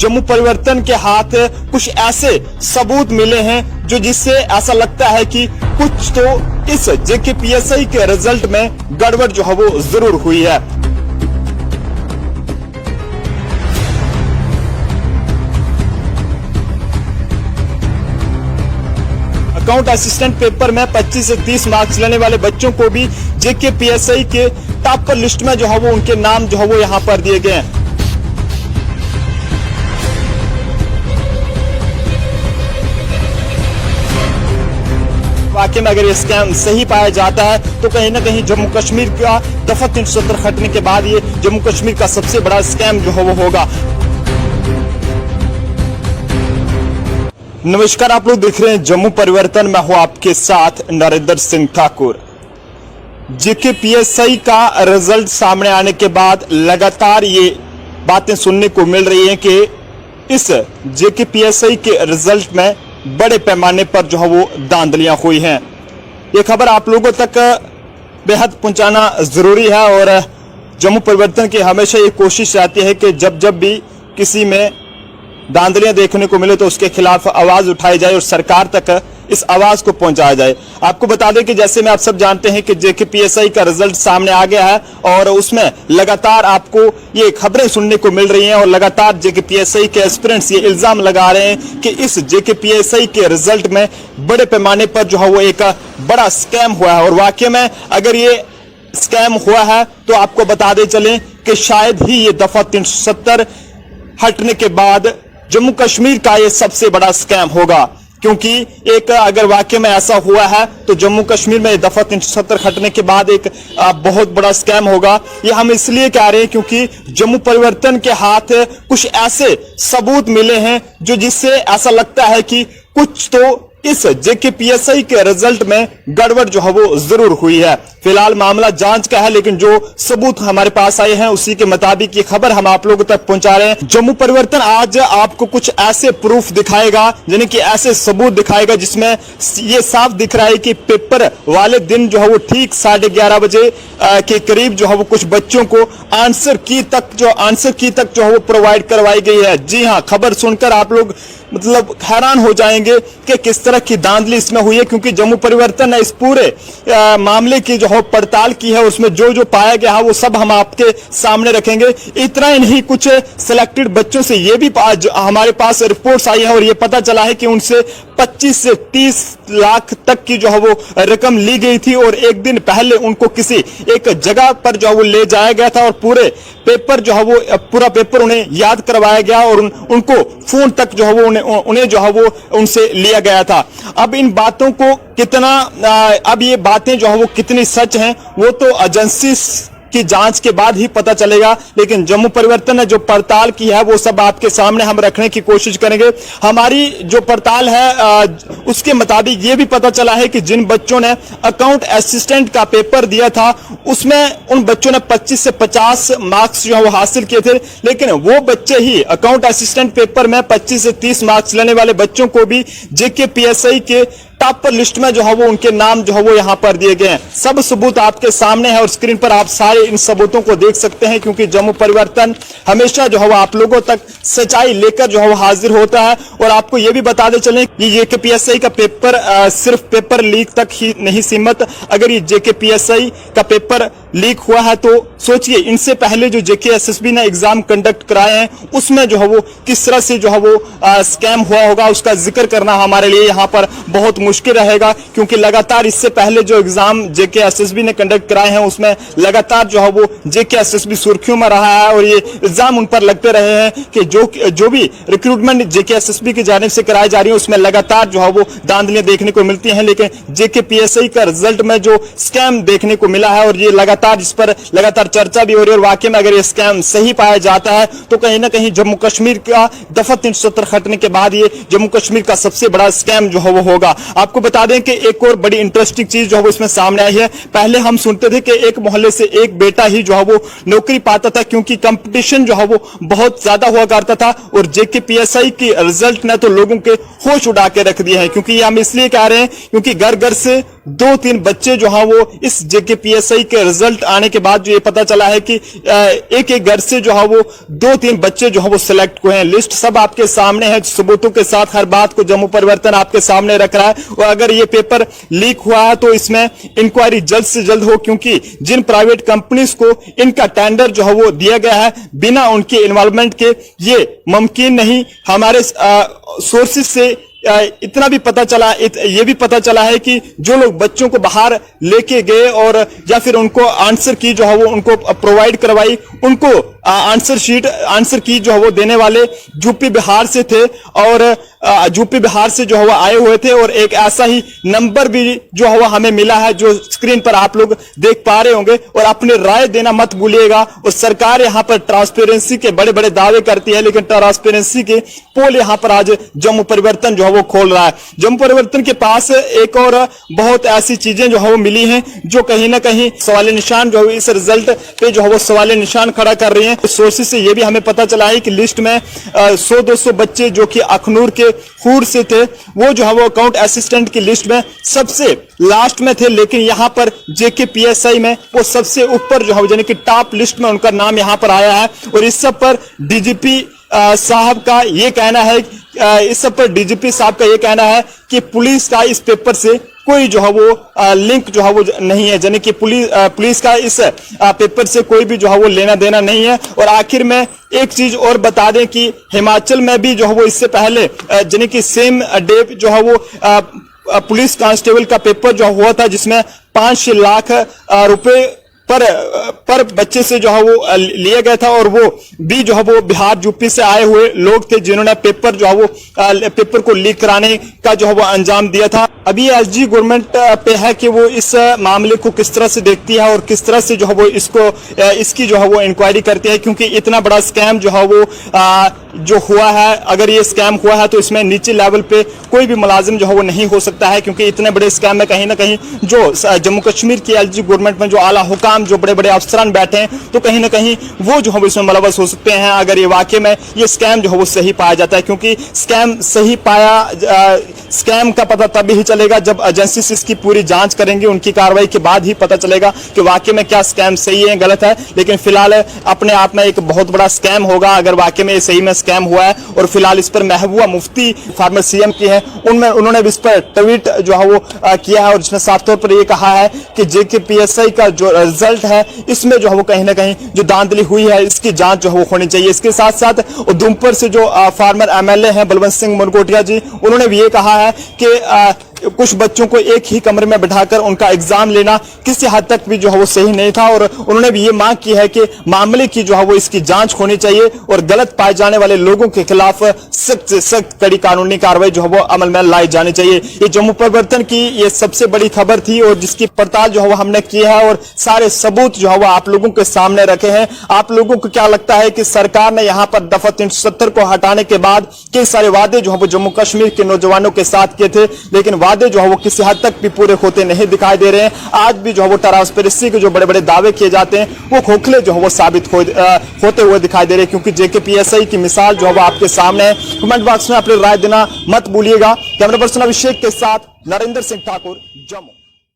जम्मू परिवर्तन के हाथ कुछ ऐसे सबूत मिले हैं जो जिससे ऐसा लगता है कि कुछ तो इस जेकेपीएससी के रिजल्ट में गड़बड़ जो है वो जरूर हुई है। अकाउंट असिस्टेंट पेपर में 25 से 30 मार्क्स लेने वाले बच्चों को भी जेकेपीएससी के टॉपर लिस्ट में जो है वो उनके नाम जो है वो यहां पर दिए गए हैं। वाकई में अगर ये स्कैम सही पाया जाता है तो कहीं ना कहीं जम्मू कश्मीर का दफा 370 हटने के बाद ये जम्मू कश्मीर का सबसे बड़ा स्कैम जो है वो होगा। नमस्कार, आप लोग देख रहे हैं जम्मू परिवर्तन। मैं हूं आपके साथ नरेंद्र सिंह ठाकुर। जेकेपीएससी का रिजल्ट सामने आने के बाद लगातार ये बातें सुनने को मिल रही हैं कि इस जेकेपीएससी के रिजल्ट में बड़े पैमाने पर जो है वो धांधलियां हुई हैं। ये खबर आप लोगों तक बेहद पहुंचाना जरूरी है और जम्मू परिवर्तन की हमेशा ये कोशिश रहती है कि जब भी किसी में धांधलियां देखने को मिले तो उसके खिलाफ आवाज उठाई जाए और सरकार तक इस आवाज को पहुंचाया जाए। आपको बता दें कि जैसे में आप सब जानते हैं कि जेकेपीएससी का रिजल्ट सामने आ गया है और उसमें लगातार आपको ये खबरें सुनने को मिल रही हैं और लगातार जेकेपीएससी के एस्पिरेंट्स ये इल्जाम लगा रहे हैं कि इस जेकेपीएससी के रिजल्ट में बड़े पैमाने पर जो है वो एक बड़ा स्कैम हुआ है। और वाकई में अगर ये स्कैम हुआ है तो आपको बता दे चलें कि शायद ही ये दफा 370 हटने के बाद जम्मू कश्मीर का ये सबसे बड़ा स्कैम होगा, क्योंकि एक अगर वाकई में ऐसा हुआ है तो जम्मू कश्मीर में दफा 370 हटने के बाद एक बहुत बड़ा स्कैम होगा। ये हम इसलिए कह रहे हैं क्योंकि जम्मू परिवर्तन के हाथ कुछ ऐसे सबूत मिले हैं जो जिससे ऐसा लगता है कि कुछ तो इस जेकेपीएससी के रिजल्ट में गड़बड़ जो है वो जरूर हुई है। फिलहाल मामला जांच का है, लेकिन जो सबूत हमारे पास आए हैं उसी के मुताबिक ये खबर हम आप लोगों तक पहुंचा रहे हैं। जम्मू परिवर्तन आज आपको कुछ ऐसे प्रूफ दिखाएगा, यानी कि ऐसे सबूत दिखाएगा जिसमें ये साफ दिख रहा है कि पेपर वाले दिन जो है वो ठीक 11:30 बजे के करीब जो है वो कुछ बच्चों को आंसर की तक जो है वो प्रोवाइड करवाई गई है। जी हाँ, खबर सुनकर आप लोग मतलब हैरान हो जाएंगे कि किस तरह की धांधली इसमें हुई है, क्योंकि जम्मू परिवर्तन ने इस पूरे मामले की जो है पड़ताल की है। उसमें जो पाया गया है वो सब हम आपके सामने रखेंगे। इतना ही नहीं, कुछ सिलेक्टेड बच्चों से ये भी आज हमारे पास रिपोर्ट्स आई है और ये पता चला है कि उनसे 25 से 30 लाख तक की जो है वो रकम ली गई थी और एक दिन पहले उनको किसी एक जगह पर जो है वो ले जाया गया था और पूरे पेपर जो है वो पूरा पेपर उन्हें याद करवाया गया और उनको फोन तक जो है वो उन्हें जो है वो उनसे लिया गया था। अब इन बातों को कितना अब ये बातें जो है वो कितनी सच हैं वो तो एजेंसी की जांच के बाद ही पता चलेगा, लेकिन जम्मू परिवर्तन ने जो पड़ताल की है वो सब आपके सामने हम रखने की कोशिश करेंगे। हमारी जो पड़ताल है उसके मुताबिक ये भी पता चला है कि जिन बच्चों ने अकाउंट असिस्टेंट का पेपर दिया था उसमें उन बच्चों ने 25 से 50 मार्क्स जो है वो हासिल किए थे, लेकिन वो बच्चे ही अकाउंट असिस्टेंट पेपर में 25 से 30 मार्क्स लेने वाले बच्चों को भी जेकेपीएससी के टॉपर लिस्ट में जो है वो उनके नाम जो है वो यहां पर दिए गए हैं। सब सबूत आपके सामने है और स्क्रीन पर आप सारे इन सबूतों को देख सकते हैं, क्योंकि जम्मू परिवर्तन हमेशा जो है वो आप लोगों तक सच्चाई लेकर जो है वो हाजिर होता है। और आपको ये भी बता दे चलें कि जेकेपीएससी का पेपर सिर्फ पेपर लीक तक ही नहीं सीमित। अगर ये जेकेपीएससी का पेपर लीक हुआ है तो सोचिए इनसे पहले जो जेकेएसएसबी ने एग्जाम कंडक्ट कराए हैं उसमें जो है वो किस तरह से जो है वो स्कैम हुआ होगा, उसका जिक्र करना हमारे लिए यहाँ पर बहुत मुश्किल रहेगा, क्योंकि लगातार इससे पहले जो एग्जाम जेकेएसएसबी ने कंडक्ट कराए हैं उसमें लगातार जो है वो जेकेएसएसबी सुर्खियों में रहा है और ये इल्जाम उन पर लगते रहे हैं कि जो भी रिक्रूटमेंट जेकेएसएसबी की जानिब से कराई जा रही है उसमें लगातार जो है वो धांधलियां देखने को मिलती हैं। लेकिन जेकेपीएससी का रिजल्ट में जो स्कैम देखने को मिला है और ये लगातार इस पर लगातार चर्चा भी हो रही है और वाकई में अगर ये स्कैम सही पाया जाता है तो कहीं ना कहीं जम्मू कश्मीर का दफा 370 हटने के बाद ये जम्मू कश्मीर का सबसे बड़ा स्कैम जो है वो होगा। आपको बता दें कि एक और बड़ी इंटरेस्टिंग चीज जो है वो इसमें सामने आई है। पहले हम सुनते थे कि एक मोहल्ले से एक बेटा ही जो है वो नौकरी पाता था, क्योंकि कंपटीशन जो है वो बहुत ज्यादा हुआ करता था और जेकेपीएससी की रिजल्ट ने तो लोगों के होश उड़ा के रख दिए हैं। क्योंकि हम इसलिए कह रहे हैं क्योंकि घर घर से 2-3 बच्चे जो है वो इस जेकेपीएसआई के रिजल्ट आने के बाद जो ये पता चला है कि एक एक घर से जो है वो 2-3 बच्चे जो है वो सिलेक्ट हुए हैं। लिस्ट सब आपके सामने है, सबूतों के साथ हर बात को जम्मू परिवर्तन आपके सामने रख रहा है। और अगर ये पेपर लीक हुआ है तो इसमें इंक्वायरी जल्द से जल्द हो, क्योंकि जिन प्राइवेट कंपनीज को इनका टेंडर जो है वो दिया गया है बिना उनके इन्वॉल्वमेंट के, ये मुमकिन नहीं। हमारे सोर्सेज से इतना भी पता चला, ये भी पता चला है कि जो लोग बच्चों को बाहर लेके गए और या फिर उनको आंसर की जो है वो उनको प्रोवाइड करवाई, उनको आंसर की जो है वो देने वाले यूपी बिहार से थे और यूपी बिहार से जो है वो आए हुए थे। और एक ऐसा ही नंबर भी जो है वो हमें मिला है जो स्क्रीन पर आप लोग देख पा रहे होंगे। और अपनी राय देना मत भूलिएगा। और सरकार यहां पर ट्रांसपेरेंसी के बड़े बड़े दावे करती है, लेकिन ट्रांसपेरेंसी के पोल यहां पर आज जम्मू परिवर्तन जो है वो खोल रहा है। जम्मू परिवर्तन के पास एक और बहुत ऐसी चीजें जो है वो मिली हैं जो कहीं ना कहीं सवाल निशान जो है इस रिजल्ट पे जो है वो सवाल निशान खड़ा कर रही हैं। सोर्सेज से ये भी हमें पता चला है कि लिस्ट में 100-200 बच्चे जो कि अखनूर के खूर से थे, वो जो है वो अकाउंट असिस्टेंट की लिस्ट में सबसे लास्ट में थे, लेकिन यहां पर जेकेपीएसआई में वो सबसे ऊपर जो है यानी कि टॉप लिस्ट में उनका नाम यहां पर आया है। और इस सब पर डीजीपी साहब का ये कहना है, कि पुलिस का इस पेपर से कोई जो है वो लिंक जो है वो नहीं है, यानी कि पुलिस का इस पेपर से कोई भी जो है वो लेना देना नहीं है। और आखिर में एक चीज और बता दें कि हिमाचल में भी जो है वो इससे पहले यानी कि सेम डे जो है वो पुलिस कांस्टेबल का पेपर जो हुआ था, जिसमें 5 लाख रुपए पर बच्चे से जो है वो लिया गया था। और वो भी जो है वो बिहार यूपी से आए हुए लोग थे जिन्होंने पेपर जो है वो पेपर को लीक कराने का जो है वो अंजाम दिया था। अभी एसजी गवर्नमेंट पे है कि वो इस मामले को किस तरह से देखती है और किस तरह से जो है वो इसकी जो है वो इंक्वायरी करती है, क्योंकि इतना बड़ा स्कैम जो है वो जो हुआ है, अगर ये स्कैम हुआ है तो इसमें नीचे लेवल पे कोई भी मुलाजिम जो है वो नहीं हो सकता है, क्योंकि इतने बड़े स्कैम में कहीं ना कहीं जो जम्मू कश्मीर की एसजी गवर्नमेंट में जो आला हुकाम जो बड़े बड़े अफसरान बैठे हैं, तो कहीं ना कहीं वो जो है वो इसमें मुलव्वस हो सकते हैं अगर ये वाकई में ये स्कैम जो है वो सही पाया जाता है। क्योंकि स्कैम का पता तभी ही चलेगा जब एजेंसीज इसकी पूरी जांच करेंगे, उनकी कार्रवाई के बाद ही पता चलेगा कि वाकई में क्या स्कैम सही है गलत है। लेकिन फिलहाल अपने आप में एक बहुत बड़ा स्कैम होगा अगर वाकई में सही में स्कैम हुआ है। और फिलहाल इस पर महबूबा मुफ्ती फॉर्मर सीएम की है, उन्होंने इस पर ट्वीट जो है वो किया है और जिसमें साफ तौर पर यह कहा है कि जेकेपीएसआई का जो रिजल्ट है इसमें जो है वो कहीं ना कहीं जो धांधली हुई है इसकी जांच जो है वो होनी चाहिए। इसके साथ साथ उधमपुर से जो फार्मर एमएलए हैं बलवंत सिंह मुनकोटिया जी, उन्होंने भी ये कहा है कि कुछ बच्चों को एक ही कमरे में बिठाकर उनका एग्जाम लेना किसी हद तक भी जो है वो सही नहीं था। और उन्होंने भी ये मांग की है कि मामले की जो है वो इसकी जांच होनी चाहिए और गलत पाए जाने वाले लोगों के खिलाफ सख्त से सख्त कड़ी कानूनी कार्रवाई जो है वो अमल में लाई जानी चाहिए। ये जम्मू परिवर्तन की ये सबसे बड़ी खबर थी और जिसकी पड़ताल जो है वो हमने की है और सारे सबूत जो है वो आप लोगों के सामने रखे हैं। आप लोगों को क्या लगता है कि सरकार ने यहाँ पर दफा 370 को हटाने के बाद कई सारे वादे जो है वो जम्मू कश्मीर के नौजवानों के साथ किए थे, लेकिन वादे जो है वो किसी हद तक भी पूरे होते नहीं दिखाई दे रहे हैं। आज भी जो है वो ट्रांसपेरेंसी के जो बड़े बड़े दावे किए जाते हैं वो खोखले जो है वो साबित होते हुए दिखाई दे रहे हैं, क्योंकि जेकेपीएसआई की मिसाल जो है वो आपके सामने है। कमेंट बॉक्स में अपनी राय देना मत भूलिएगा। कैमरा पर्सन अभिषेक के साथ नरेंद्र सिंह ठाकुर, जम्मू।